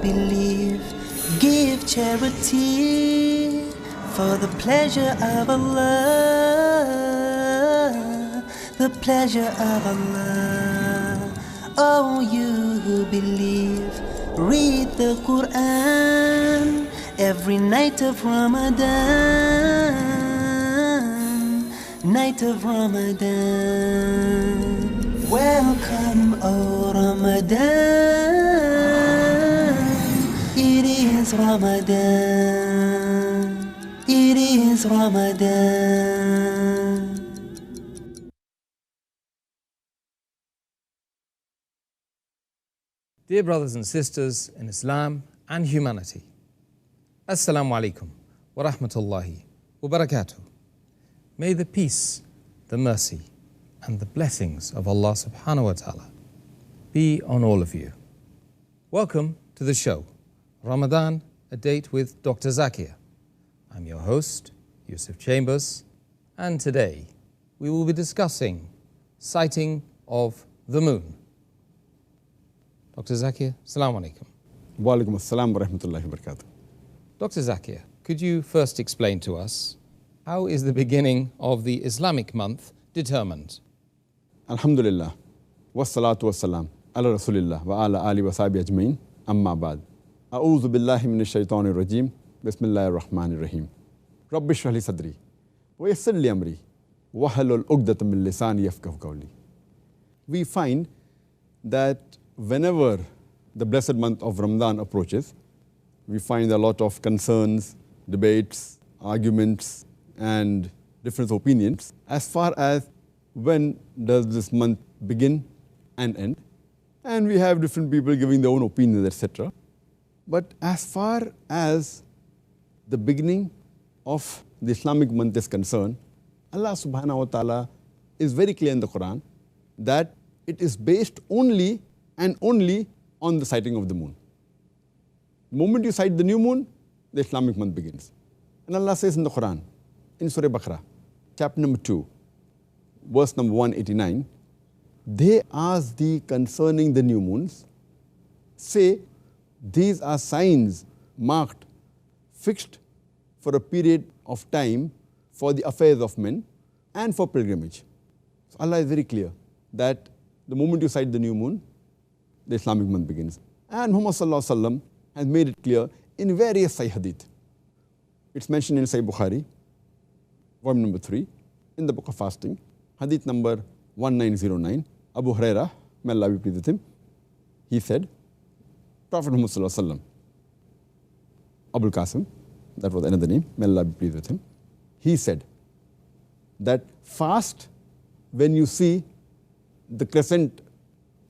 believe, give charity for the pleasure of Allah, the pleasure of Allah. Oh, you who believe, read the Quran every night of Ramadan, night of Ramadan. Welcome, O Ramadan. It is Ramadan. It is Ramadan. Dear brothers and sisters in Islam and humanity, Assalamu alaikum wa rahmatullahi wa barakatuh. May the peace, the mercy, and the blessings of Allah subhanahu wa ta'ala be on all of you. Welcome to the show, Ramadan, a date with Dr. Zakir. I'm your host, Yusuf Chambers, and today we will be discussing sighting of the moon. Dr. Zakir, Assalamu alaikum. Wa alaikum assalam wa rahmatullahi wa barakatuh. Dr. Zakir, could you first explain to us how is the beginning of the Islamic month determined? Alhamdulillah, wassalatu wassalam, ala rasulillah wa ala ali wa sahbihi ajmain, amma ba'd. A'udhu billahi minash shaitanir rajim, bismillahir rahmanir rahim. Rabbi shrah li sadri, wa yassir li amri, wa halul uqdatam min lisani yafqahu qawli. We find that whenever the blessed month of Ramadan approaches, we find a lot of concerns, debates, arguments, and different opinions as far as when does this month begin and end. And we have different people giving their own opinions, etc. But as far as the beginning of the Islamic month is concerned, Allah subhanahu wa ta'ala is very clear in the Quran that it is based only and only on the sighting of the moon. The moment you sight the new moon, the Islamic month begins. And Allah says in the Quran, in Surah Baqarah, chapter number 2, verse number 189, they ask thee concerning the new moons, say, these are signs marked, fixed for a period of time for the affairs of men and for pilgrimage. So Allah is very clear that the moment you sight the new moon, the Islamic month begins. And Muhammad sallallahu alaihi wasallam has made it clear in various Sahih hadith. It's mentioned in Sahih Bukhari, volume number 3, in the book of fasting, hadith number 1909, Abu Hurairah, may Allah be pleased with him, he said, Prophet Muhammad sallallahu alaihi wasallam, Abul Qasim, that was another name, may Allah be pleased with him, he said that fast when you see the crescent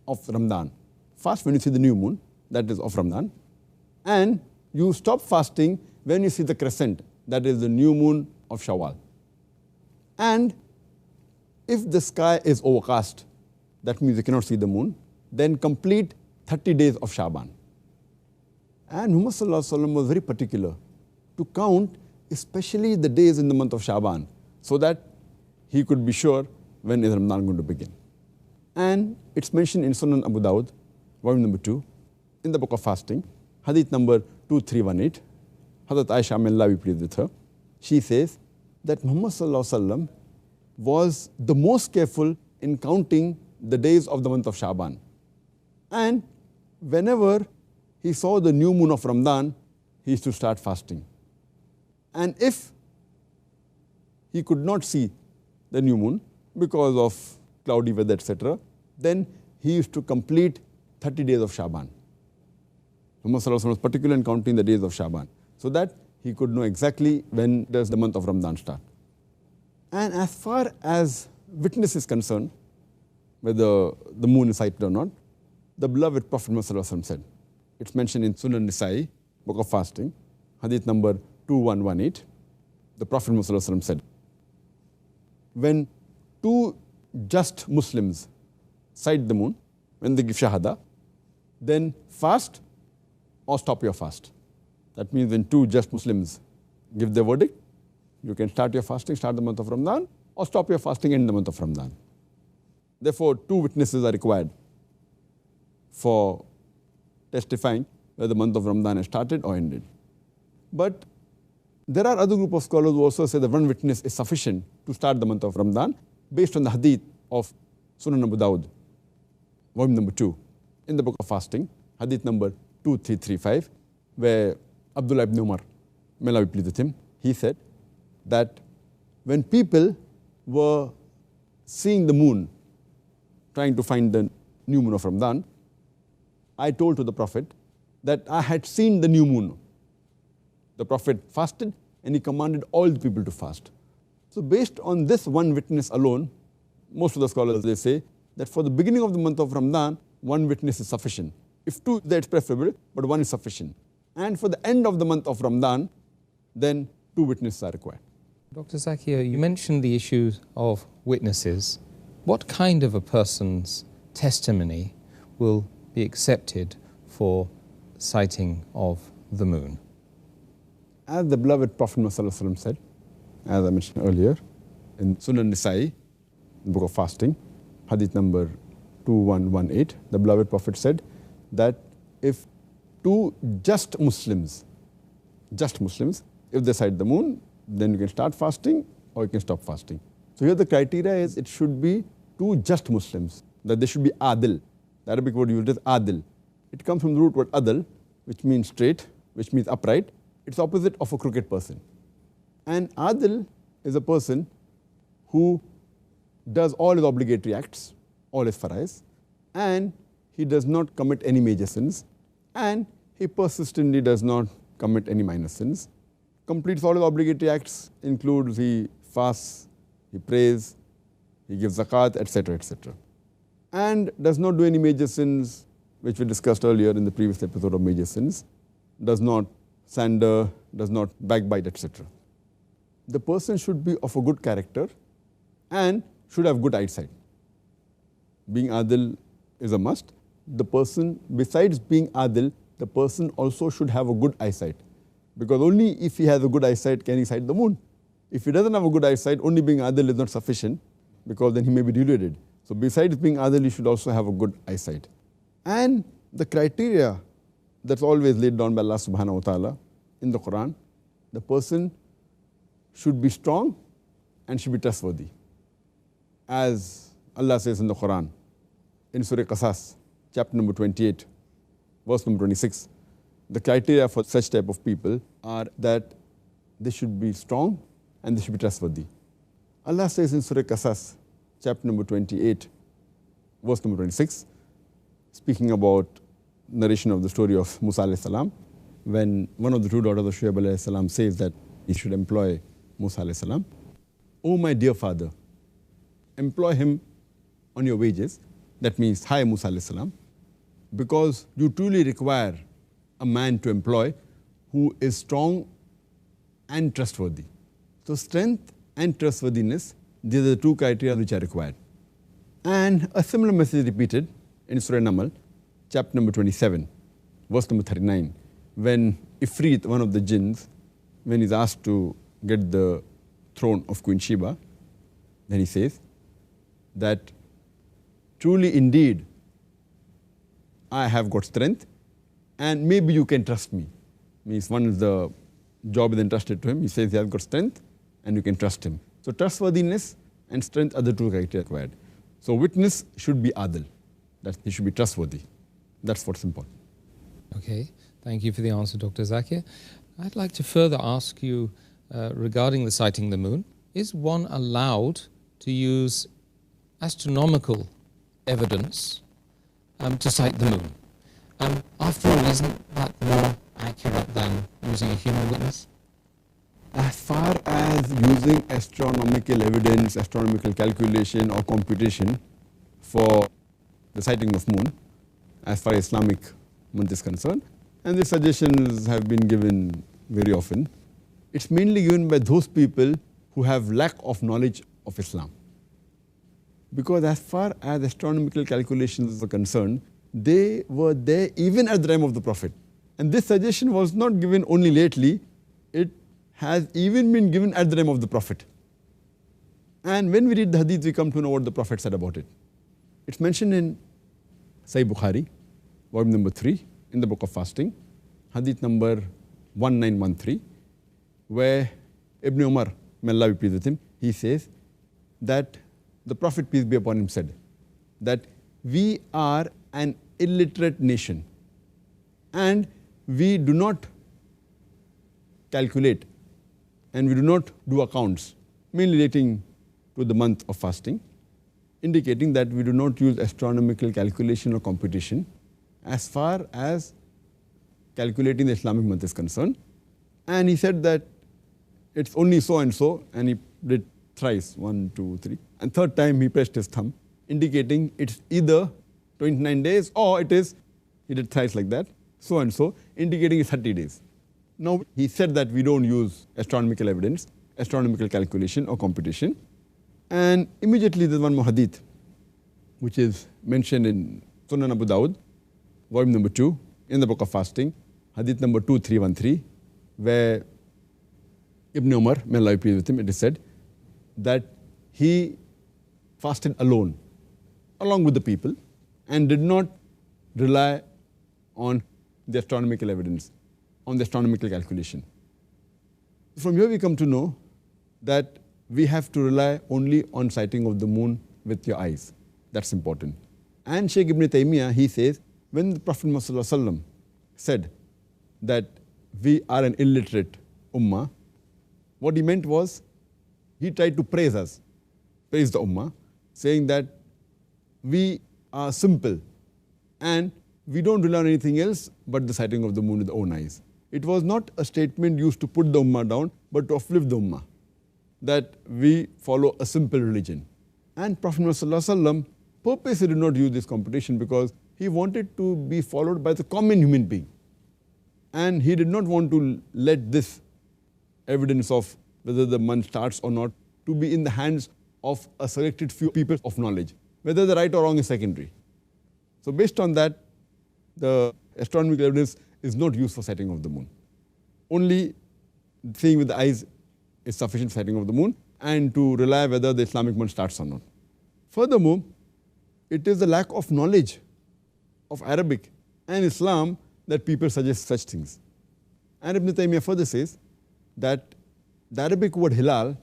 of Ramadan, fast when you see the new moon, that is of Ramadan, and you stop fasting when you see the crescent, that is the new moon of Shawwal. And if the sky is overcast, that means you cannot see the moon, then complete 30 days of Shaban. And Muhammad sallallahu alaihi wasallam was very particular to count especially the days in the month of Shaban, so that he could be sure when is Ramadan going to begin. And it's mentioned in Sunan Abu Dawud, volume number 2, in the book of fasting, hadith number 2318, Hazrat Aisha, may Allah be pleased with her, she says that Muhammad sallallahu alaihi wasallam was the most careful in counting the days of the month of Shaban. And whenever he saw the new moon of Ramadan, he used to start fasting. And if he could not see the new moon because of cloudy weather, etc., then he used to complete 30 days of Shaban. Muhammad sallallahu alaihi wasallam was particular in counting the days of Shaban, so that he could know exactly when does the month of Ramadan start. And as far as witness is concerned, whether the moon is sighted or not, the beloved Prophet Muhammad sallallahu alaihi wasallam said, it's mentioned in Sunan Nisa'i, book of fasting, hadith number 2118, the Prophet Muhammad sallallahu alaihi wasallam said, when two just Muslims sight the moon, when they give shahada, then fast or stop your fast. That means when two just Muslims give their verdict, you can start your fasting, start the month of Ramadan, or stop your fasting in the month of Ramadan. Therefore, two witnesses are required for testifying whether the month of Ramadan has started or ended. But there are other group of scholars who also say that one witness is sufficient to start the month of Ramadan based on the hadith of Sunan Abu Dawud, volume number 2, in the book of fasting, hadith number 2335, where Abdullah ibn Umar, may Allah be pleased with him, he said that when people were seeing the moon, trying to find the new moon of Ramadan, I told to the Prophet that I had seen the new moon. The Prophet fasted and he commanded all the people to fast. So based on this one witness alone, most of the scholars, they say that for the beginning of the month of Ramadan, one witness is sufficient. If two, that's preferable, but one is sufficient. And for the end of the month of Ramadan, then 2 witnesses are required. Dr. Zakir, you mentioned the issue of witnesses. What kind of a person's testimony will be accepted for sighting of the moon? As the beloved Prophet Muhammad said, as I mentioned earlier, in Sunan Nisa'i, the book of fasting, hadith number 2118, the beloved Prophet said that if 2 just Muslims, if they sight the moon, then you can start fasting or you can stop fasting. So here the criteria is it should be 2 just Muslims, that they should be adil. The Arabic word used is adil. It comes from the root word adal, which means straight, which means upright. It's opposite of a crooked person. And adil is a person who does all his obligatory acts, all his farais, and he does not commit any major sins, and he persistently does not commit any minor sins, completes all his obligatory acts, includes he fasts, he prays, he gives zakat, etc., etc., and does not do any major sins, which we discussed earlier in the previous episode of major sins, does not slander, does not backbite, etc. The person should be of a good character and should have good eyesight. Being adil is a must. The person, besides being adil, the person also should have a good eyesight, because only if he has a good eyesight can he sight the moon. If he doesn't have a good eyesight, only being adil is not sufficient, because then he may be deluded. So besides being adil, he should also have a good eyesight. And the criteria that's always laid down by Allah subhanahu wa ta'ala in the Quran, the person should be strong and should be trustworthy. As Allah says in the Quran, in Surah Qasas, chapter number 28, verse number 26, the criteria for such type of people are that they should be strong and they should be trustworthy. Allah says in Surah Qasas, chapter number 28, verse number 26, speaking about narration of the story of Musa alayhi salam, when one of the 2 daughters of Shuaib alayhi salam says that he should employ Musa alayhi salam, "Oh my dear father, employ him on your wages," that means hire Musa alayhi salam, "because you truly require a man to employ who is strong and trustworthy." So strength and trustworthiness, these are the 2 criteria which are required. And a similar message is repeated in Surah Namal, chapter number 27, verse number 39, when Ifrit, one of the jinns, when he's asked to get the throne of Queen Sheba, then he says that truly indeed I have got strength and maybe you can trust me. Means one is the job is entrusted to him. He says he has got strength and you can trust him. So trustworthiness and strength are the 2 criteria required. So witness should be adil, that he should be trustworthy. That's what's important. Okay, thank you for the answer, Dr. Zakir. I'd like to further ask you regarding the sighting the moon. Is one allowed to use astronomical evidence to sight the moon? After all, isn't that more accurate than using a human witness? As far as using astronomical evidence, astronomical calculation or computation for the sighting of moon, as far as Islamic month is concerned, and the suggestions have been given very often, it's mainly given by those people who have lack of knowledge of Islam. Because as far as astronomical calculations are concerned, they were there even at the time of the Prophet. And this suggestion was not given only lately, it has even been given at the time of the Prophet. And when we read the hadith, we come to know what the Prophet said about it. It's mentioned in Sahih Bukhari, volume number 3, in the book of fasting, hadith number 1913, where Ibn Umar, may Allah be pleased with him, he says that the Prophet, peace be upon him, said that we are an illiterate nation and we do not calculate and we do not do accounts, mainly relating to the month of fasting, indicating that we do not use astronomical calculation or computation as far as calculating the Islamic month is concerned. And he said that it's only so and so, and he did thrice, 1, 2, 3. And third time he pressed his thumb, indicating it's either 29 days or it is, he did thrice like that, so and so, indicating it's 30 days. Now he said that we don't use astronomical evidence, astronomical calculation or computation. And immediately there's one more hadith, which is mentioned in Sunan Abu Dawud, volume number 2, in the book of fasting, hadith number 2313, where Ibn Umar, may Allah be pleased with him, it is said that he fasted alone, along with the people, and did not rely on the astronomical evidence, on the astronomical calculation. From here we come to know that we have to rely only on sighting of the moon with your eyes. That's important. And Shaykh Ibn Taymiyyah, he says, when the Prophet Muhammad said that we are an illiterate ummah, what he meant was, he tried to praise us, praise the ummah, saying that we are simple and we don't rely on anything else but the sighting of the moon with the own eyes. It was not a statement used to put the ummah down, but to uplift the ummah, that we follow a simple religion. And Prophet Muhammad purposely did not use this computation because he wanted to be followed by the common human being. And he did not want to let this evidence of whether the month starts or not to be in the hands of a selected few people of knowledge. Whether the right or wrong is secondary. So based on that, the astronomical evidence is not used for sighting of the moon. Only seeing with the eyes is sufficient for sighting of the moon, and to rely whether the Islamic month starts or not. Furthermore, it is the lack of knowledge of Arabic and Islam that people suggest such things. And Ibn Taymiyyah further says that the Arabic word hilal,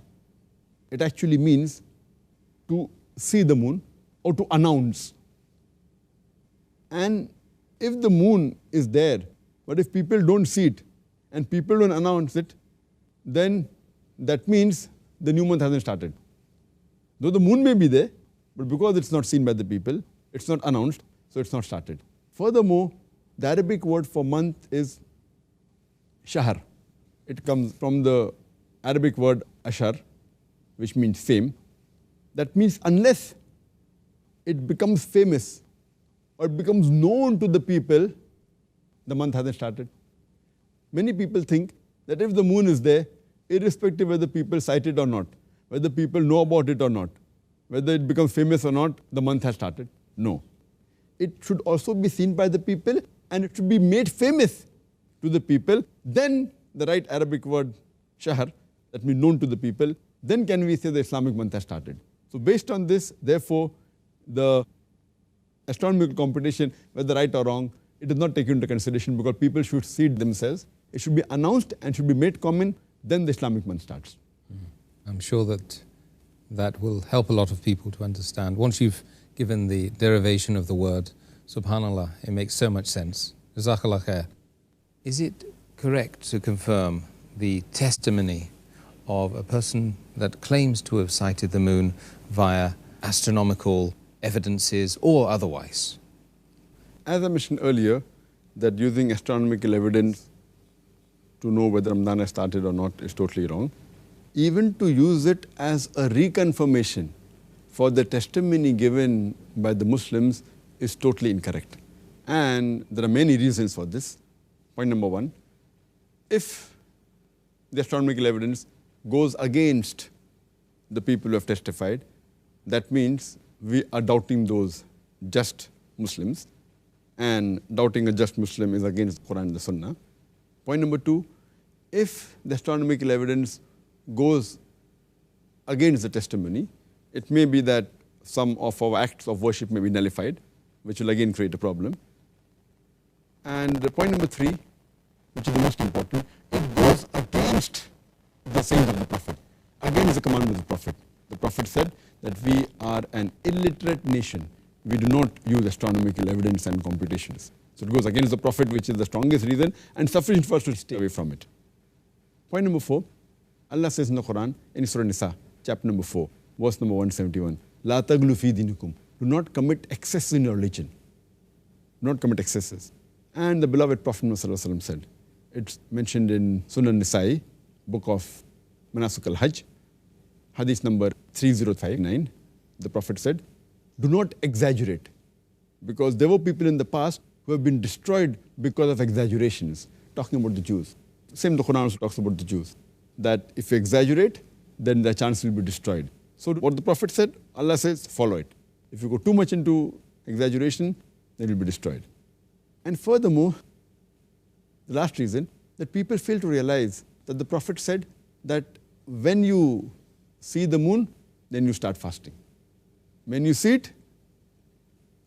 it actually means to see the moon or to announce. And if the moon is there, but if people don't see it and people don't announce it, then that means the new month hasn't started. Though the moon may be there, but because it's not seen by the people, it's not announced, so it's not started. Furthermore, the Arabic word for month is shahr. It comes from the Arabic word ashar, which means fame. That means unless it becomes famous or it becomes known to the people, the month hasn't started. Many people think that if the moon is there, irrespective whether people sight it or not, whether people know about it or not, whether it becomes famous or not, the month has started. No. It should also be seen by the people and it should be made famous to the people. Then the right Arabic word, shahr, that means known to the people, then can we say the Islamic month has started. So based on this, therefore, the astronomical computation, whether right or wrong, it is not taken into consideration because people should see it themselves. It should be announced and should be made common, then the Islamic month starts. I'm sure that will help a lot of people to understand. Once you've given the derivation of the word, subhanallah, it makes so much sense. Jazakallah khair. Is it correct to confirm the testimony of a person that claims to have sighted the moon via astronomical evidences or otherwise? As I mentioned earlier, that using astronomical evidence to know whether Ramadan has started or not is totally wrong. Even to use it as a reconfirmation for the testimony given by the Muslims is totally incorrect. And there are many reasons for this. Point number one, if the astronomical evidence goes against the people who have testified, that means we are doubting those just Muslims, and doubting a just Muslim is against the Quran and the Sunnah. Point number two, if the astronomical evidence goes against the testimony, it may be that some of our acts of worship may be nullified, which will again create a problem. And point number three, which is the most important, it goes against the sayings of the Prophet. Again is a commandment of the Prophet. The Prophet said that we are an illiterate nation. We do not use astronomical evidence and computations. So it goes against the Prophet, which is the strongest reason and sufficient for us to stay away from it. Point number 4, Allah says in the Quran, in Surah Nisa, chapter number 4, verse number 171, La taglu fi dinikum. Do not commit excesses in your religion. Do not commit excesses. And the beloved Prophet Muhammad said, it's mentioned in Sunan Nisa'i, book of Manasik al-Hajj, hadith number 3059, the Prophet said, do not exaggerate, because there were people in the past who have been destroyed because of exaggerations, talking about the Jews. Same the Quran also talks about the Jews, that if you exaggerate, then the chance will be destroyed. So what the Prophet said, Allah says, follow it. If you go too much into exaggeration, then it will be destroyed. And furthermore, the last reason, that people fail to realize that the Prophet said that when you see the moon, then you start fasting. When you see it,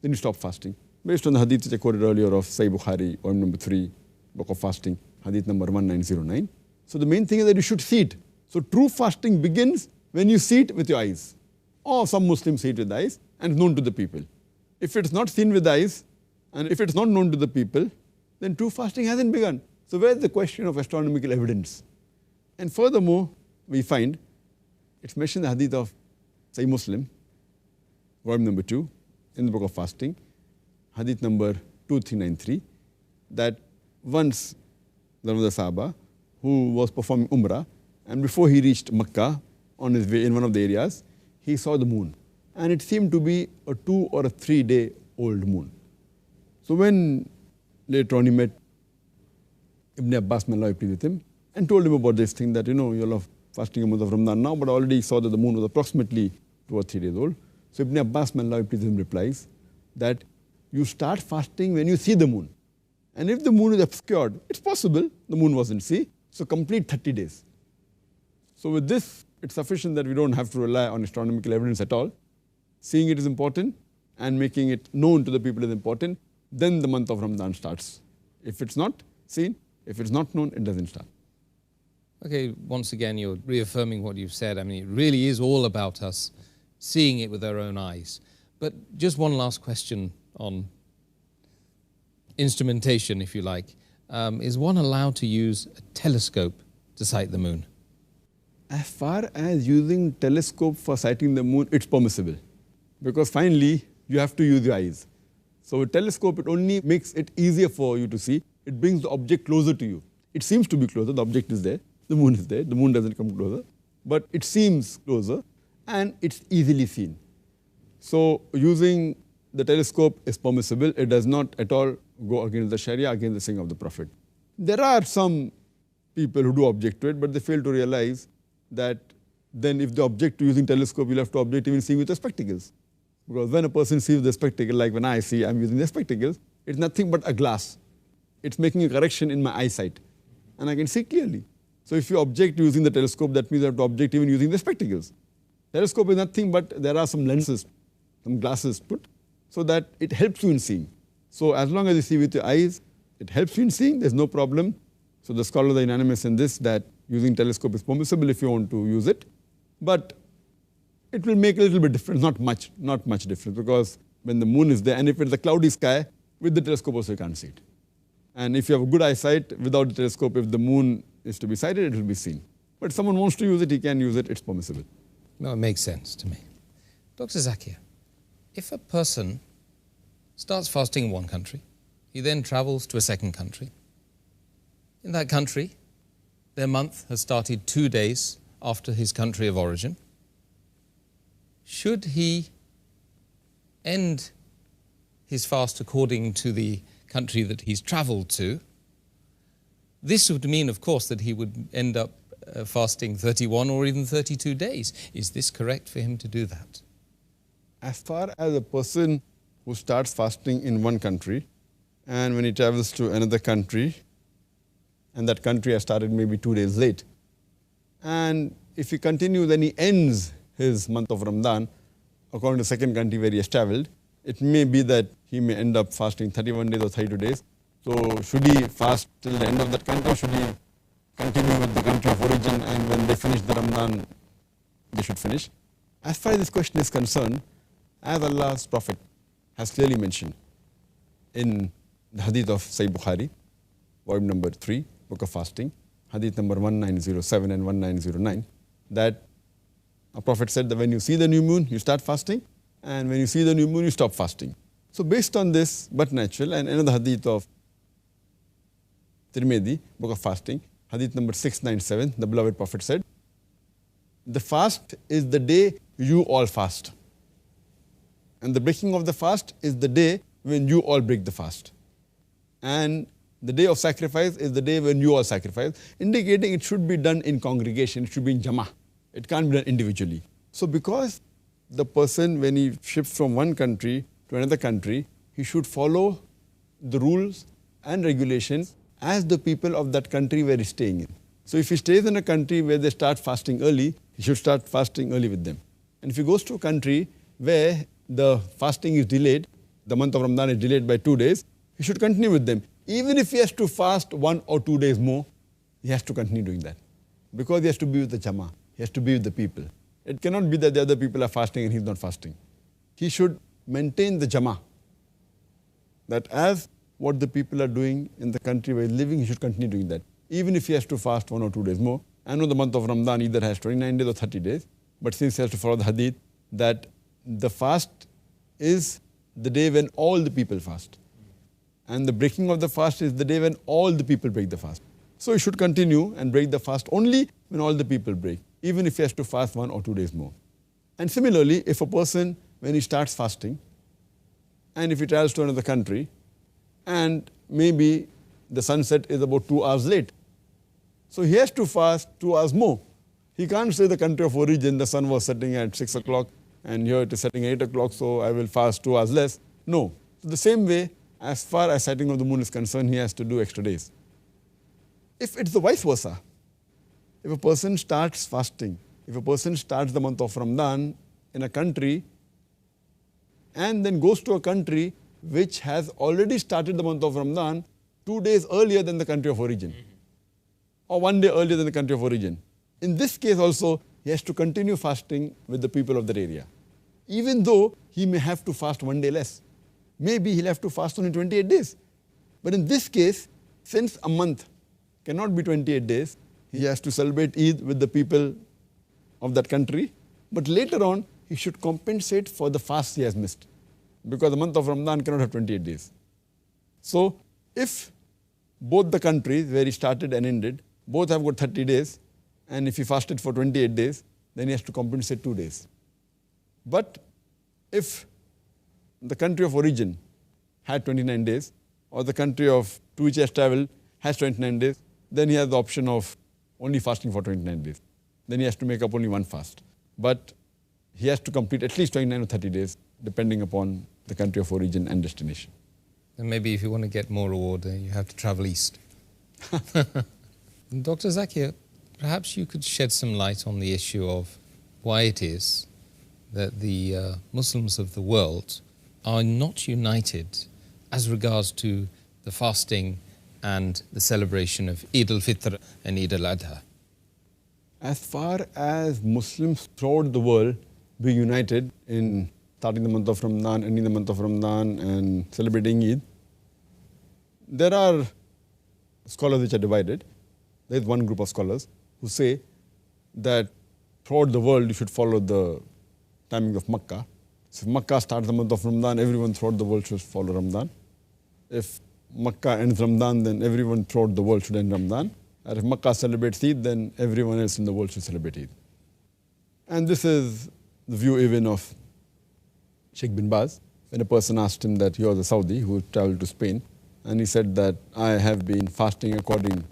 then you stop fasting. Based on the hadith which I quoted earlier of Sahih Bukhari, volume number 3, book of fasting, hadith number 1909. So the main thing is that you should see it. So true fasting begins when you see it with your eyes. Or some Muslims see it with the eyes and it's known to the people. If it's not seen with the eyes and if it's not known to the people, then true fasting hasn't begun. So where's the question of astronomical evidence? And furthermore, we find it's mentioned in the hadith of Sahih Muslim, volume number 2, in the book of fasting, hadith number 2393, that once there was a Sahaba who was performing Umrah, and before he reached Makkah, on his way in one of the areas, he saw the moon. And it seemed to be a 2 or a 3 day old moon. So when later on he met Ibn Abbas, may Allah be pleased with him, and told him about this thing that, you're all fasting a month of Ramadan now, but I already saw that the moon was approximately 2 or 3 days old. So Ibn Abbas, may Allah be pleased with him, replies that you start fasting when you see the moon. And if the moon is obscured, it's possible the moon wasn't seen, so complete 30 days. So with this, it's sufficient that we don't have to rely on astronomical evidence at all. Seeing it is important and making it known to the people is important. Then the month of Ramadan starts. If it's not seen, if it's not known, it doesn't start. Okay, once again, you're reaffirming what you've said. I mean, it really is all about us seeing it with our own eyes. But just one last question on instrumentation, if you like. Is one allowed to use a telescope to sight the moon? As far as using telescope for sighting the moon, it's permissible. Because finally, you have to use your eyes. So a telescope, it only makes it easier for you to see. It brings the object closer to you. It seems to be closer. The object is there. The moon is there. The moon doesn't come closer. But it seems closer and it's easily seen. So using the telescope is permissible. It does not at all go against the Sharia, against the saying of the Prophet. There are some people who do object to it, but they fail to realize that then if they object to using telescope, you'll have to object even seeing with the spectacles. Because when a person sees the spectacle, like when I see, I'm using the spectacles, it's nothing but a glass. It's making a correction in my eyesight. And I can see clearly. So if you object to using the telescope, that means you have to object even using the spectacles. Telescope is nothing but there are some lenses, some glasses put, so that it helps you in seeing. So as long as you see with your eyes, it helps you in seeing, there's no problem. So the scholars are unanimous in this, that using telescope is permissible if you want to use it. But it will make a little bit difference, not much difference, because when the moon is there, and if it's a cloudy sky, with the telescope also you can't see it. And if you have a good eyesight, without the telescope, if the moon is to be sighted, it will be seen. But if someone wants to use it, he can use it, it's permissible. No, it makes sense to me. Dr. Zakir, if a person starts fasting in one country, he then travels to a second country. In that country, their month has started 2 days after his country of origin. Should he end his fast according to the country that he's traveled to? This would mean, of course, that he would end up fasting 31 or even 32 days. Is this correct for him to do that? As far as a person who starts fasting in one country, and when he travels to another country, and that country has started maybe 2 days late, and if he continues, then he ends his month of Ramadan according to the second country where he has traveled, it may be that he may end up fasting 31 days or 32 days. So should he fast till the end of that country, or should he continue with the country of origin, and when they finish the Ramadan, they should finish? As far as this question is concerned, as Allah's Prophet has clearly mentioned in the hadith of Sahih Bukhari, volume number 3, book of fasting, hadith number 1907 and 1909, that a Prophet said that when you see the new moon, you start fasting, and when you see the new moon, you stop fasting. So based on this, but natural, and another hadith of Tirmidhi, book of fasting, hadith number 697, the beloved Prophet said, the fast is the day you all fast. And the breaking of the fast is the day when you all break the fast. And the day of sacrifice is the day when you all sacrifice, indicating it should be done in congregation, it should be in jama'ah. It can't be done individually. So because the person, when he shifts from one country to another country, he should follow the rules and regulations as the people of that country where he's staying in. So if he stays in a country where they start fasting early, he should start fasting early with them. And if he goes to a country where the fasting is delayed, the month of Ramadan is delayed by 2 days, he should continue with them. Even if he has to fast 1 or 2 days more, he has to continue doing that. Because he has to be with the jama'ah, he has to be with the people. It cannot be that the other people are fasting and he's not fasting. He should maintain the jama'ah. That as what the people are doing in the country where he's living, he should continue doing that. Even if he has to fast 1 or 2 days more. I know the month of Ramadan either has 29 days or 30 days, but since he has to follow the hadith, that the fast is the day when all the people fast. And the breaking of the fast is the day when all the people break the fast. So he should continue and break the fast only when all the people break, even if he has to fast 1 or 2 days more. And similarly, if a person, when he starts fasting, and if he travels to another country, and maybe the sunset is about 2 hours late, so he has to fast 2 hours more. He can't say the country of origin, the sun was setting at 6 o'clock, and here it is setting at 8 o'clock, so I will fast 2 hours less. No. So the same way, as far as setting of the moon is concerned, he has to do extra days. If it's the vice versa, if a person starts fasting, if a person starts the month of Ramadan in a country and then goes to a country which has already started the month of Ramadan 2 days earlier than the country of origin, or 1 day earlier than the country of origin, in this case also, he has to continue fasting with the people of that area, even though he may have to fast 1 day less. Maybe he'll have to fast only 28 days. But in this case, since a month cannot be 28 days, he has to celebrate Eid with the people of that country. But later on, he should compensate for the fast he has missed, because the month of Ramadan cannot have 28 days. So if both the countries where he started and ended, both have got 30 days, and if he fasted for 28 days, then he has to compensate 2 days. But if the country of origin had 29 days, or the country of to which he has traveled has 29 days, then he has the option of only fasting for 29 days. Then he has to make up only one fast. But he has to complete at least 29 or 30 days, depending upon the country of origin and destination. And maybe if you want to get more reward, you have to travel east. Dr. Zakir, perhaps you could shed some light on the issue of why it is that the Muslims of the world are not united as regards to the fasting and the celebration of Eid al-Fitr and Eid al-Adha. As far as Muslims throughout the world be united in starting the month of Ramadan, ending the month of Ramadan, and celebrating Eid, there are scholars which are divided. There is one group of scholars who say that throughout the world you should follow the timing of Makkah. So if Makkah starts the month of Ramadan, everyone throughout the world should follow Ramadan. If Makkah ends Ramadan, then everyone throughout the world should end Ramadan. And if Makkah celebrates Eid, then everyone else in the world should celebrate Eid. And this is the view even of Sheikh bin Baz, when a person asked him that he was a Saudi who traveled to Spain, and he said that I have been fasting according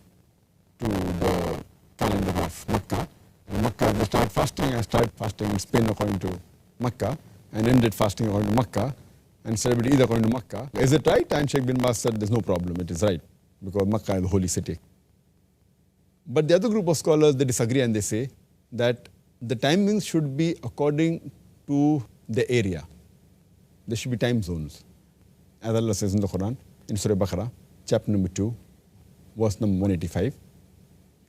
to the calendar of Makkah. In Makkah, they start fasting, I started fasting in Spain according to Makkah, and ended fasting according to Makkah, and celebrated Eid according to Makkah. Is it right? And Sheikh bin Baz said there's no problem, it is right, because Makkah is the holy city. But the other group of scholars, they disagree and they say that the timings should be according to the area. There should be time zones. As Allah says in the Quran, in Surah Baqarah, chapter number 2, verse number 185,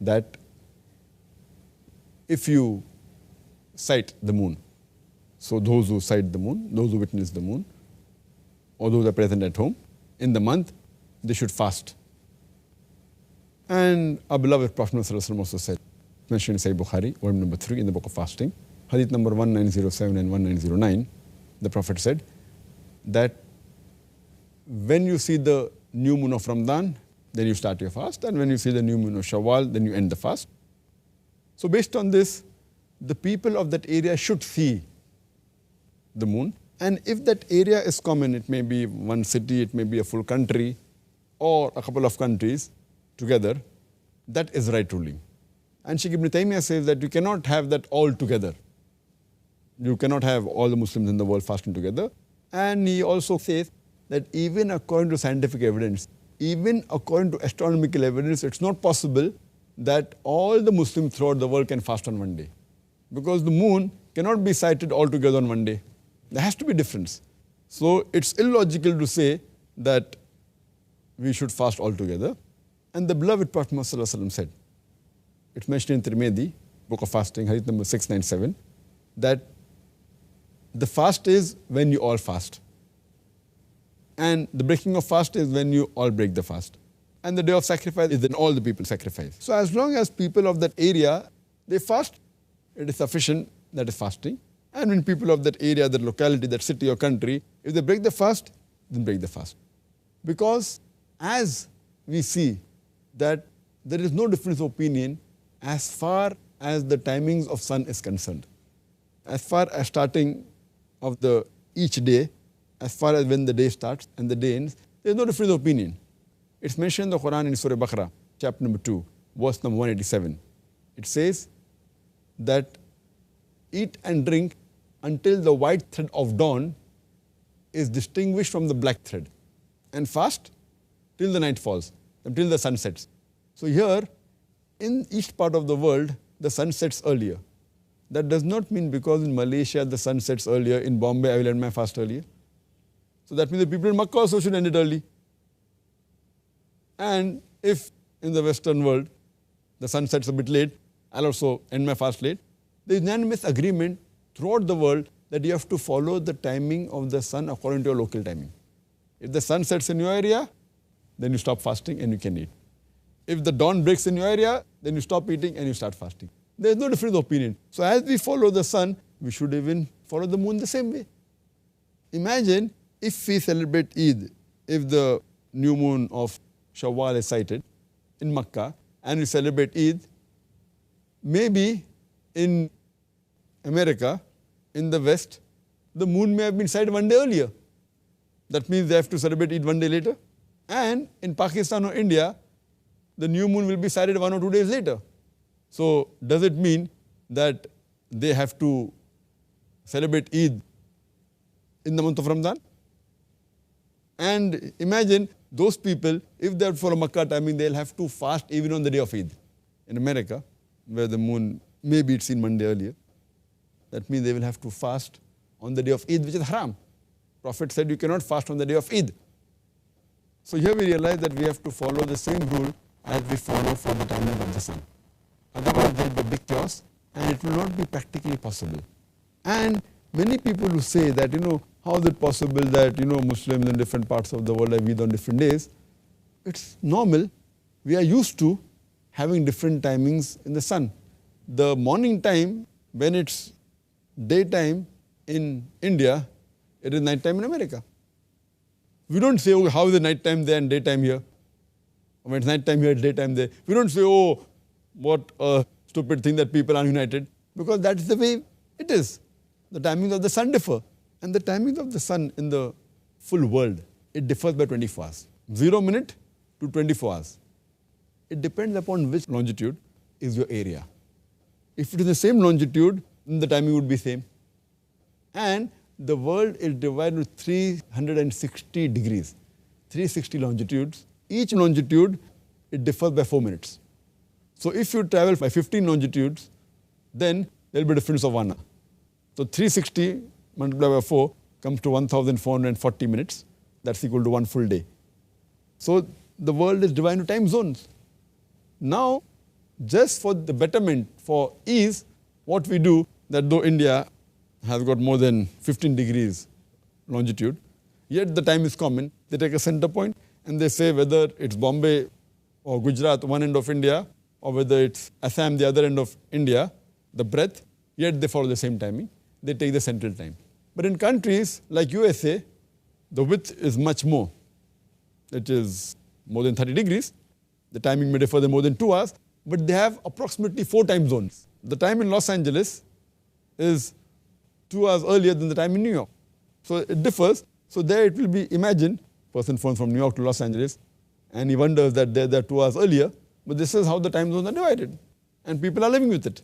that if you sight the moon, so those who sight the moon, those who witness the moon, or those who are present at home, in the month, they should fast. And our beloved Prophet ﷺ also said, mentioned in Sahih Bukhari, volume number 3 in the book of fasting, hadith number 1907 and 1909, the Prophet said that when you see the new moon of Ramadan, then you start your fast, and when you see the new moon of Shawwal, then you end the fast. So based on this, the people of that area should see the moon, and if that area is common, it may be one city, it may be a full country, or a couple of countries together, that is right ruling. And Shaykh Ibn Taymiyyah says that you cannot have that all together. You cannot have all the Muslims in the world fasting together. And he also says that even according to scientific evidence, even according to astronomical evidence, it's not possible that all the Muslims throughout the world can fast on one day. Because the moon cannot be sighted all together on one day. There has to be difference. So it's illogical to say that we should fast all together. And the beloved Prophet ﷺ said, it's mentioned in Tirmidhi, book of fasting, hadith number 697, that the fast is when you all fast. And the breaking of fast is when you all break the fast. And the day of sacrifice is when all the people sacrifice. So as long as people of that area, they fast, it is sufficient, that is fasting. And when people of that area, that locality, that city or country, if they break the fast, then break the fast. Because as we see that there is no difference of opinion as far as the timings of sun is concerned. As far as starting of the each day, as far as when the day starts and the day ends, there is no difference of opinion. It's mentioned in the Quran in Surah Baqarah, chapter number 2, verse number 187. It says that eat and drink until the white thread of dawn is distinguished from the black thread, and fast till the night falls, until the sun sets. So here, in each part of the world, the sun sets earlier. That does not mean because in Malaysia the sun sets earlier, in Bombay I will end my fast earlier. So that means the people in Makkah also should end it early. And if in the Western world the sun sets a bit late, I'll also end my fast late. There is unanimous agreement throughout the world that you have to follow the timing of the sun according to your local timing. If the sun sets in your area, then you stop fasting and you can eat. If the dawn breaks in your area, then you stop eating and you start fasting. There is no difference of opinion. So as we follow the sun, we should even follow the moon the same way. Imagine if we celebrate Eid, if the new moon of Shawwal is sighted in Makkah, and we celebrate Eid, maybe in America, in the West, the moon may have been sighted one day earlier. That means they have to celebrate Eid one day later. And in Pakistan or India, the new moon will be sighted 1 or 2 days later. So does it mean that they have to celebrate Eid in the month of Ramadan? And imagine those people, if they are for a Makkah timing, they'll have to fast even on the day of Eid. In America, where the moon, maybe it's seen Monday earlier, that means they will have to fast on the day of Eid, which is haram. Prophet said you cannot fast on the day of Eid. So here we realize that we have to follow the same rule as we follow for the timing of the sun. Otherwise there will be a big chaos and it will not be practically possible. And many people who say that, how is it possible that, Muslims in different parts of the world have Eid on different days? It's normal. We are used to having different timings in the sun. The morning time, when it's daytime in India, it is night time in America. We don't say, oh, how is the night time there and daytime here? When it's night time here, it's daytime there. We don't say, oh, what a stupid thing that people are united. Because that's the way it is. The timings of the sun differ. And the timings of the sun in the full world, it differs by 24 hours. 0 minute to 24 hours. It depends upon which longitude is your area. If it is the same longitude, then the timing would be same. And the world is divided into 360 degrees, 360 longitudes. Each longitude, it differs by 4 minutes. So if you travel by 15 longitudes, then there will be a difference of 1 hour. So 360 multiplied by 4 comes to 1,440 minutes. That's equal to 1 full day. So the world is divided into time zones. Now, just for the betterment, for ease, what we do, that though India has got more than 15 degrees longitude, yet the time is common. They take a center point and they say whether it's Bombay or Gujarat, one end of India, or whether it's Assam, the other end of India, the breadth, yet they follow the same timing. They take the central time. But in countries like USA, the width is much more. It is more than 30 degrees. The timing may differ more than 2 hours, but they have approximately 4 time zones. The time in Los Angeles is 2 hours earlier than the time in New York. So it differs. So there it will be, imagine, person phones from New York to Los Angeles, and he wonders that they're 2 hours earlier, but this is how the time zones are divided. And people are living with it.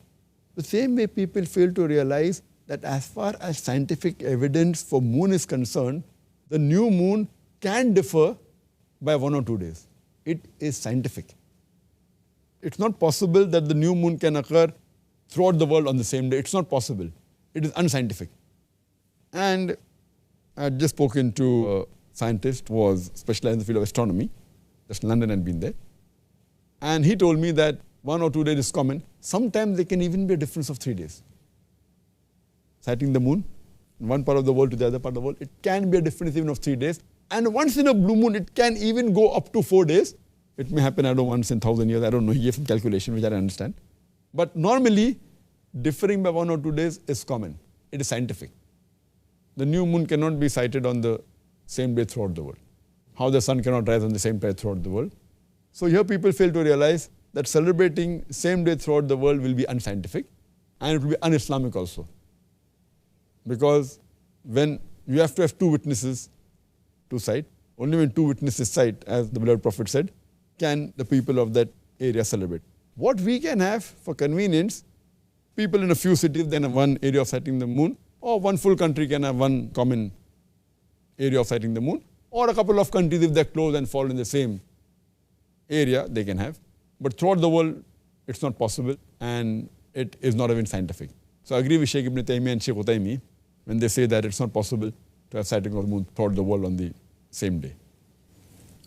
The same way people fail to realize that as far as scientific evidence for moon is concerned, the new moon can differ by 1 or 2 days. It is scientific. It's not possible that the new moon can occur throughout the world on the same day. It's not possible. It is unscientific. And I had just spoken to a scientist who was specialized in the field of astronomy. Just London and been there. And he told me that 1 or 2 days is common. Sometimes there can even be a difference of 3 days. Sighting the moon, in one part of the world to the other part of the world, it can be a difference even of 3 days. And once in a blue moon, it can even go up to 4 days. It may happen, I don't know, once in 1,000 years. I don't know. He gave some calculation, which I don't understand. But normally, differing by 1 or 2 days is common. It is scientific. The new moon cannot be sighted on the same day throughout the world. How the sun cannot rise on the same day throughout the world. So here people fail to realize that celebrating same day throughout the world will be unscientific, and it will be un-Islamic also. Because when you have to have 2 witnesses to sight, only when 2 witnesses sight, as the beloved Prophet said, can the people of that area celebrate. What we can have for convenience, people in a few cities then have one area of sighting the moon, or one full country can have one common area of sighting the moon, or a couple of countries, if they're close and fall in the same area, they can have. But throughout the world, it's not possible, and it is not even scientific. So I agree with Sheikh Ibn Taymiyyah and Sheikh Utaymi when they say that it's not possible to have sighting of the moon throughout the world on the same day.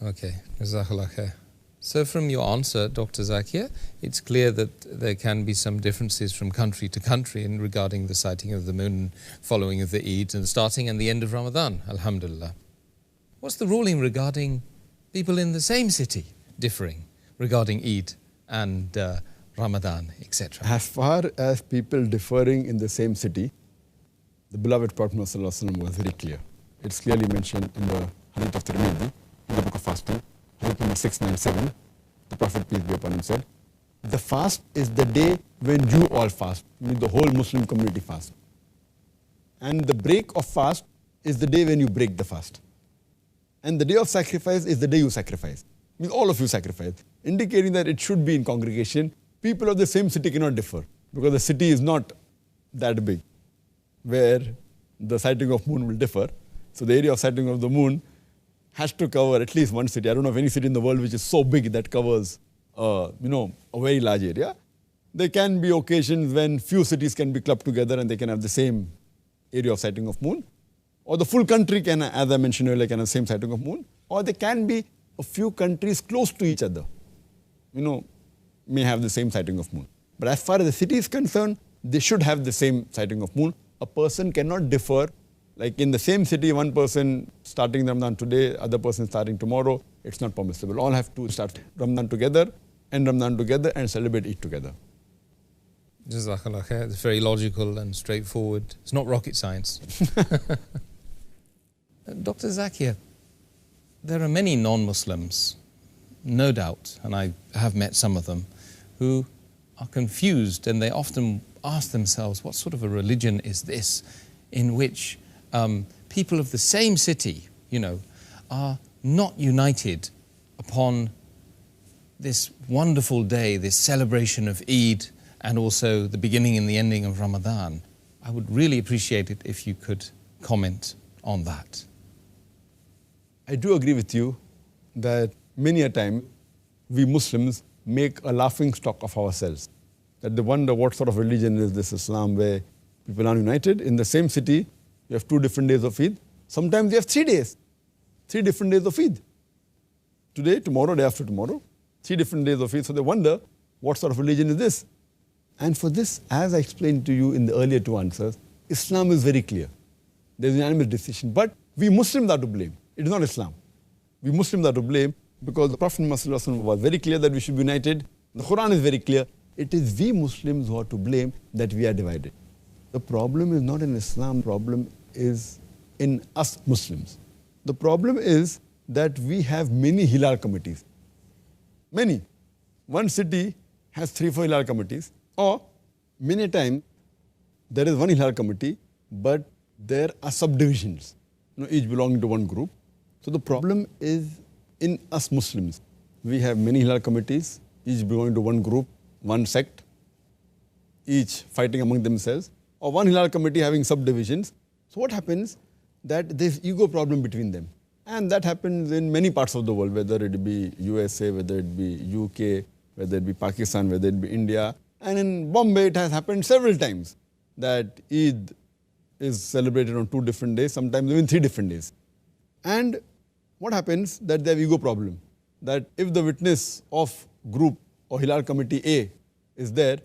Okay, Jazakallah khair. So from your answer, Dr. Zakir, it's clear that there can be some differences from country to country in regarding the sighting of the moon, following of the Eid, and starting and the end of Ramadan, alhamdulillah. What's the ruling regarding people in the same city differing regarding Eid and Ramadan, etc.? As far as people differing in the same city, the beloved Prophet was very clear. It's clearly mentioned in the Hadith of Tirmidhi, in the book of fasting, Hadith number 697. The Prophet, peace be upon him, said, the fast is the day when you all fast, meaning the whole Muslim community fast. And the break of fast is the day when you break the fast. And the day of sacrifice is the day you sacrifice. Means all of you sacrifice, indicating that it should be in congregation. People of the same city cannot differ, because the city is not that big, where the sighting of moon will differ. So the area of sighting of the moon has to cover at least one city. I don't know of any city in the world which is so big that covers a very large area. There can be occasions when few cities can be clubbed together and they can have the same area of sighting of moon. Or the full country can, as I mentioned earlier, can have the same sighting of moon. Or there can be a few countries close to each other, may have the same sighting of moon. But as far as the city is concerned, they should have the same sighting of moon. A person cannot differ. Like in the same city, one person starting Ramadan today, other person starting tomorrow, it's not permissible. All have to start Ramadan together, end Ramadan together, and celebrate Eid together. Jazakallah khair. It's very logical and straightforward. It's not rocket science. Dr. Zakir, there are many non-Muslims, no doubt, and I have met some of them, who are confused, and they often ask themselves, what sort of a religion is this in which people of the same city, are not united upon this wonderful day, this celebration of Eid, and also the beginning and the ending of Ramadan? I would really appreciate it if you could comment on that. I do agree with you that many a time we Muslims make a laughing stock of ourselves. That they wonder what sort of religion is this Islam where people are united. In the same city, you have 2 different days of Eid. Sometimes you have 3 days, 3 different days of Eid. today, tomorrow, day after tomorrow. 3 different days of Eid. So they wonder, what sort of religion is this? And for this, as I explained to you in the earlier 2 answers, Islam is very clear. There is an unanimous decision. But we Muslims are to blame. It is not Islam. We Muslims are to blame because the Prophet Muhammad was very clear that we should be united. The Quran is very clear. It is we Muslims who are to blame that we are divided. The problem is not in Islam. The problem is in us Muslims. The problem is that we have many Hilal committees. Many. One city has 3-4 Hilal committees. Or many times there is one Hilal committee, but there are subdivisions, each belonging to one group. So the problem is in us Muslims. We have many Hilal committees, each belonging to one group, one sect, each fighting among themselves, or one Hilal committee having subdivisions. So what happens? That there's ego problem between them. And that happens in many parts of the world, whether it be USA, whether it be UK, whether it be Pakistan, whether it be India. And in Bombay, it has happened several times that Eid is celebrated on 2 different days, sometimes even 3 different days. And what happens? That they have ego problem. That if the witness of group or Hilal Committee A is there,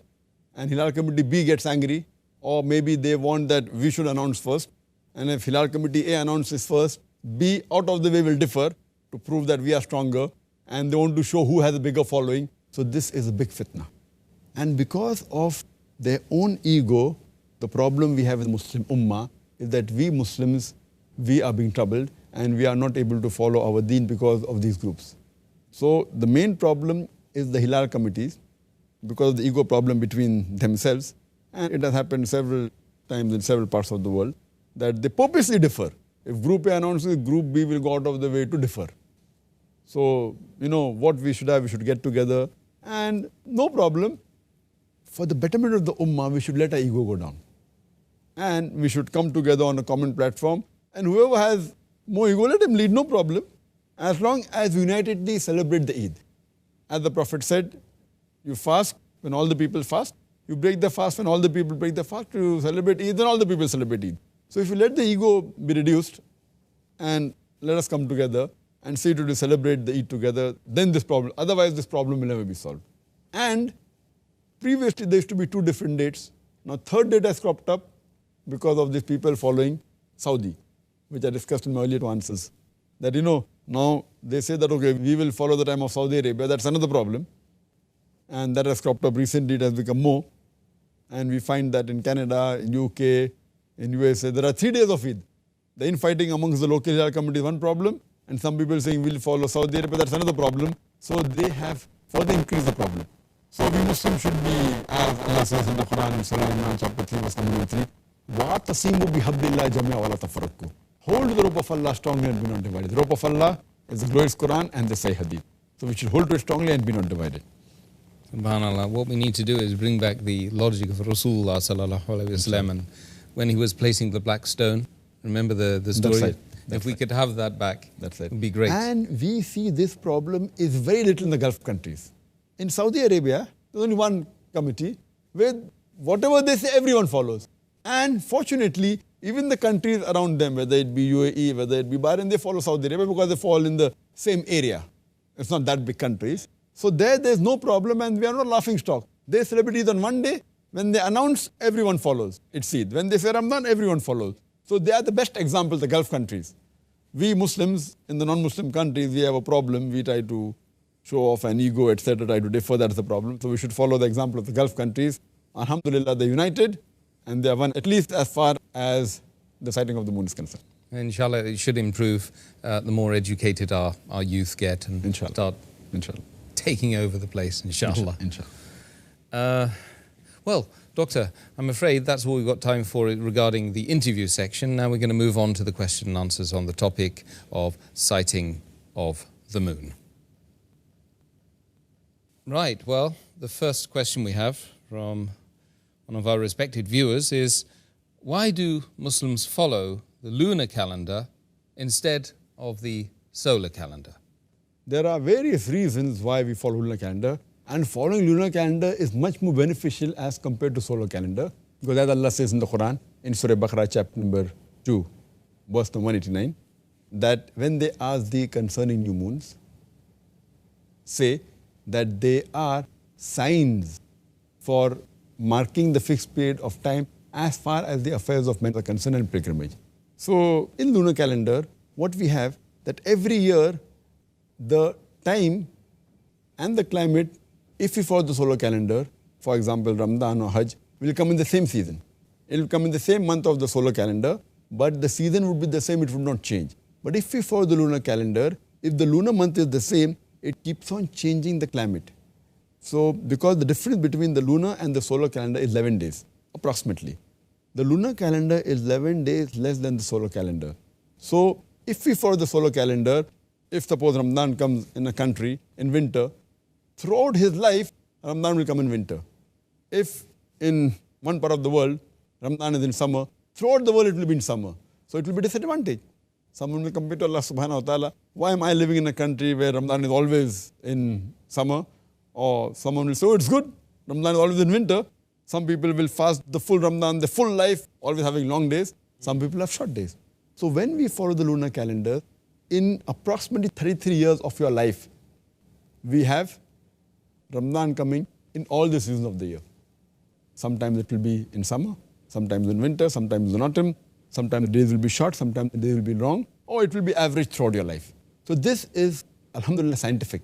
and Hilal Committee B gets angry, or maybe they want that we should announce first, and if Hilal Committee A announces first, B out of the way will differ to prove that we are stronger, and they want to show who has a bigger following. So this is a big fitna. And because of their own ego, the problem we have with Muslim Ummah is that we Muslims, we are being troubled and we are not able to follow our deen because of these groups. So the main problem is the Hilal committees because of the ego problem between themselves. And it has happened several times in several parts of the world that they purposely differ. If Group A announces, Group B will go out of the way to differ. So, what we should have, we should get together and no problem. For the betterment of the Ummah, we should let our ego go down. And we should come together on a common platform. And whoever has more ego, let him lead, no problem. As long as we unitedly celebrate the Eid. As the Prophet said, you fast when all the people fast. You break the fast when all the people break the fast. You celebrate Eid, then all the people celebrate Eid. So if you let the ego be reduced and let us come together and see to celebrate the Eid together, then this problem, otherwise this problem will never be solved. And previously there used to be 2 different dates. Now 3rd date has cropped up because of these people following Saudi, which I discussed in my earlier 2 answers. That now they say that okay, we will follow the time of Saudi Arabia. That's another problem. And that has cropped up recently, it has become more. And we find that in Canada, in UK, in USA, there are 3 days of Eid. The infighting amongst the local Hilal community is one problem, and some people saying we'll follow Saudi Arabia, that's another problem. So they have further increased the problem. So we Muslims should be, as Allah says in the Quran, in Surah Imran, chapter 3, verse number 3, وَاعْتَصِمُوا بِحَبِّ اللَّهِ جَمِيعًا وَلَا تَفَرَّقُوا. Hold the rope of Allah strongly and be not divided. The rope of Allah is the glorious Quran and the Sahih Hadith. So we should hold to it strongly and be not divided. SubhanAllah, what we need to do is bring back the logic of Rasulullah sallallahu alaihi wasallam, and when he was placing the black stone, remember the story? That's right. If we could have that back, That's it. It would be great. And we see this problem is very little in the Gulf countries. In Saudi Arabia, there's only one committee where whatever they say, everyone follows. And fortunately, even the countries around them, whether it be UAE, whether it be Bahrain, they follow Saudi Arabia because they fall in the same area. It's not that big countries. So there's no problem and we are not laughing stock. They celebrate Eid on one day. When they announce, everyone follows. It's Eid. When they say Ramadan, everyone follows. So they are the best example, the Gulf countries. We Muslims in the non-Muslim countries, we have a problem. We try to show off an ego, etc., try to differ. That's the problem. So we should follow the example of the Gulf countries. Alhamdulillah, they're united and they are one, at least as far as the sighting of the moon is concerned. Inshallah, it should improve the more educated our youth get and Inshallah. start Inshallah. taking over the place, inshallah. Inshallah. Well, Doctor, I'm afraid that's all we've got time for regarding the interview section. Now we're going to move on to the question and answers on the topic of sighting of the moon. Right, well, the first question we have from one of our respected viewers is, why do Muslims follow the lunar calendar instead of the solar calendar? There are various reasons why we follow lunar calendar, and following lunar calendar is much more beneficial as compared to solar calendar, because as Allah says in the Quran, in Surah Baqarah chapter number 2, verse number 189, that when they ask thee concerning new moons, say that they are signs for marking the fixed period of time as far as the affairs of men are concerned and pilgrimage. So in lunar calendar, what we have that every year the time and the climate, if we follow the solar calendar, for example Ramadan or Hajj, will come in the same season. It will come in the same month of the solar calendar, but the season would be the same, it would not change. But if we follow the lunar calendar, if the lunar month is the same, it keeps on changing the climate. So because the difference between the lunar and the solar calendar is 11 days, approximately. The lunar calendar is 11 days less than the solar calendar. So if we follow the solar calendar, if suppose Ramadan comes in a country in winter, throughout his life, Ramadan will come in winter. If in one part of the world, Ramadan is in summer, throughout the world it will be in summer. So it will be a disadvantage. Someone will compare to Allah subhanahu wa ta'ala, why am I living in a country where Ramadan is always in summer? Or someone will say, oh, it's good, Ramadan is always in winter. Some people will fast the full Ramadan, the full life, always having long days. Some people have short days. So when we follow the lunar calendar, in approximately 33 years of your life, we have Ramadan coming in all the seasons of the year. Sometimes it will be in summer, sometimes in winter, sometimes in autumn, sometimes the days will be short, sometimes the days will be long, or it will be average throughout your life. So this is, alhamdulillah, scientific.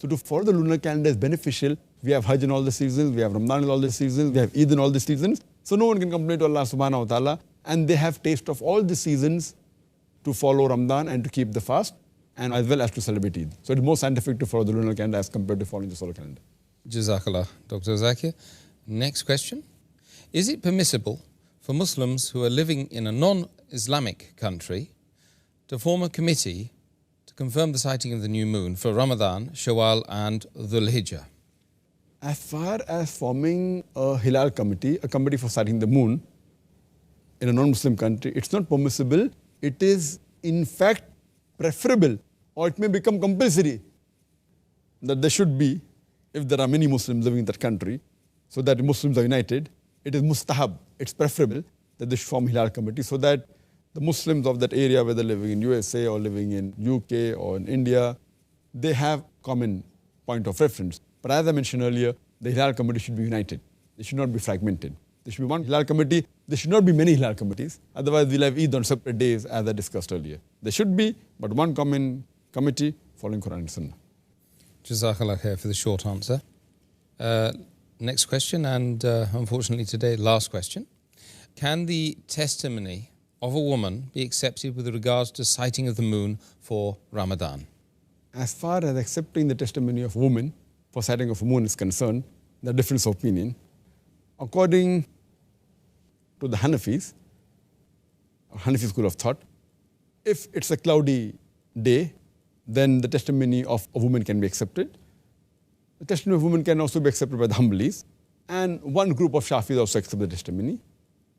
So to follow the lunar calendar is beneficial. We have Hajj in all the seasons, we have Ramadan in all the seasons, we have Eid in all the seasons. So no one can complain to Allah subhanahu wa ta'ala, and they have taste of all the seasons to follow Ramadan and to keep the fast, and as well as to celebrate Eid. So it is more scientific to follow the lunar calendar as compared to following the solar calendar. Jazakallah, Dr. Zakir. Next question. Is it permissible for Muslims who are living in a non-Islamic country to form a committee to confirm the sighting of the new moon for Ramadan, Shawwal and Dhul Hijjah? As far as forming a Hilal committee, a committee for sighting the moon in a non-Muslim country, it's not permissible. It is in fact preferable, or it may become compulsory that there should be, if there are many Muslims living in that country, so that Muslims are united. It is mustahab, it's preferable that they should form Hilal committee so that the Muslims of that area, whether living in USA or living in UK or in India, they have common point of reference. But as I mentioned earlier, the Hilal committee should be united. They should not be fragmented. There should be one Hilal committee. There should not be many Hilal committees. Otherwise, we'll have Eid on separate days, as I discussed earlier. There should be, but one common committee following Quran and Sunnah. Jazakallah khair for the short answer. Next question, and unfortunately today, last question. Can the testimony of a woman be accepted with regards to sighting of the moon for Ramadan? As far as accepting the testimony of women for sighting of a moon is concerned, there are difference of opinion. According to the Hanafis, or Hanafi school of thought, if it's a cloudy day, then the testimony of a woman can be accepted. The testimony of women can also be accepted by the Hanbalis. And one group of Shafis also accept the testimony.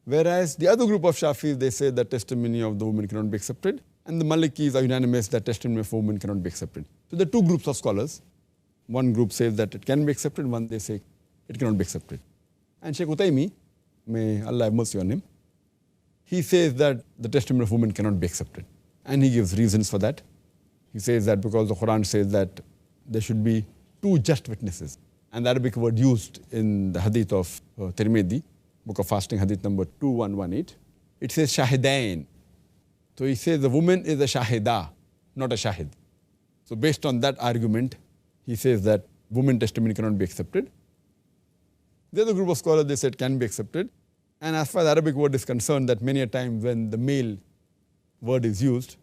Whereas the other group of Shafis, they say that testimony of the woman cannot be accepted. And the Malikis are unanimous that testimony of a woman cannot be accepted. So there are two groups of scholars. One group says that it can be accepted, one they say it cannot be accepted. And Sheikh Utaymi, may Allah have mercy on him, he says that the testimony of women cannot be accepted. And he gives reasons for that. He says that because the Quran says that there should be two just witnesses. And the Arabic word used in the hadith of Tirmidhi, book of fasting, hadith number 2118, it says shahidain. So he says the woman is a shahida, not a shahid. So based on that argument, he says that woman testimony cannot be accepted. The other group of scholars, they said can be accepted. And as far as the Arabic word is concerned, that many a time when the male word is used,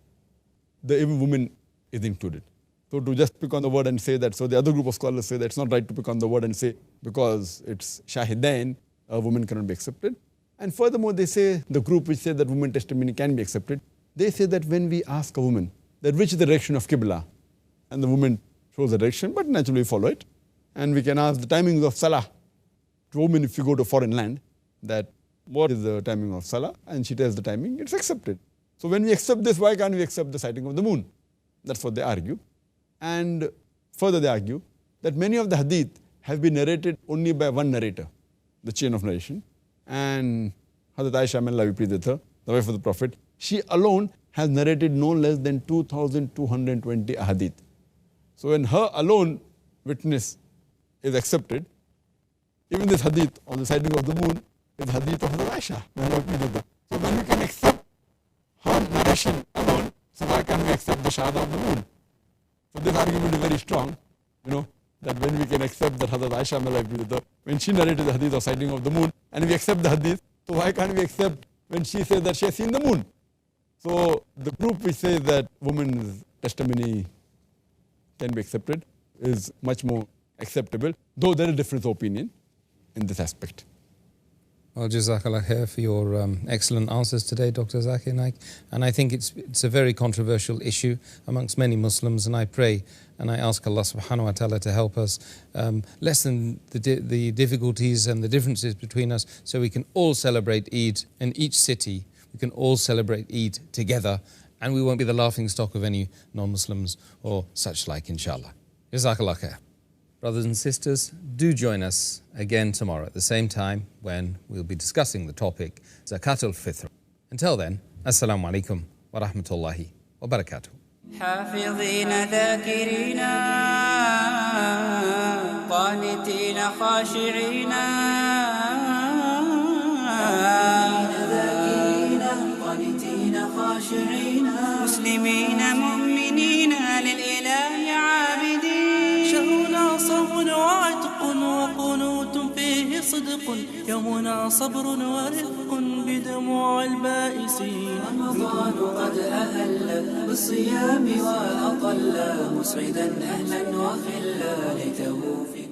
the even woman is included. So to just pick on the word and say that, so the other group of scholars say that it's not right to pick on the word and say because it's shahidain, a woman cannot be accepted. And furthermore, they say, the group which say that woman testimony can be accepted, they say that when we ask a woman that which is the direction of Qibla, and the woman shows the direction, but naturally we follow it. And we can ask the timings of Salah to a woman if you go to a foreign land, that what is the timing of Salah, and she tells the timing, it's accepted. So when we accept this, why can't we accept the sighting of the moon? That's what they argue. And further they argue that many of the hadith have been narrated only by one narrator, the chain of narration. And Hazrat Aisha, may Allah be pleased with her, the wife of the Prophet, she alone has narrated no less than 2,220 hadith. So when her alone witness is accepted. Even this hadith on the sighting of the moon is hadith of Hazrat Aisha. So when we can accept her narration alone, so why can't we accept the shahada of the moon? So this argument is very strong, that when we can accept that Hazrat Aisha, may Allah be with her, when she narrated the hadith of sighting of the moon, and we accept the hadith, so why can't we accept when she says that she has seen the moon? So the group which says that woman's testimony can be accepted is much more acceptable, though there is a difference of opinion in this aspect. Well, Jazakallah khair for your excellent answers today, Dr. Zakir Naik. And I think it's a very controversial issue amongst many Muslims, and I pray and I ask Allah subhanahu wa ta'ala to help us lessen the difficulties and the differences between us, so we can all celebrate Eid in each city. We can all celebrate Eid together, and we won't be the laughing stock of any non-Muslims or such like, inshallah. Jazakallah khair. Brothers and sisters, do join us again tomorrow at the same time when we'll be discussing the topic Zakat al-Fitr. Until then, Assalamu alaikum wa rahmatullahi wa barakatuh. حافظين ذاكرين قانتين خاشعين مسلمين مؤمنين للإله عابدين. شهرنا صوم وعتق وقنوت فيه صدق، يومنا صبر ورفق بدموع البائسين. رمضان قد أهل بالصيام وأطل مسعدا أهلا وخلا ليته في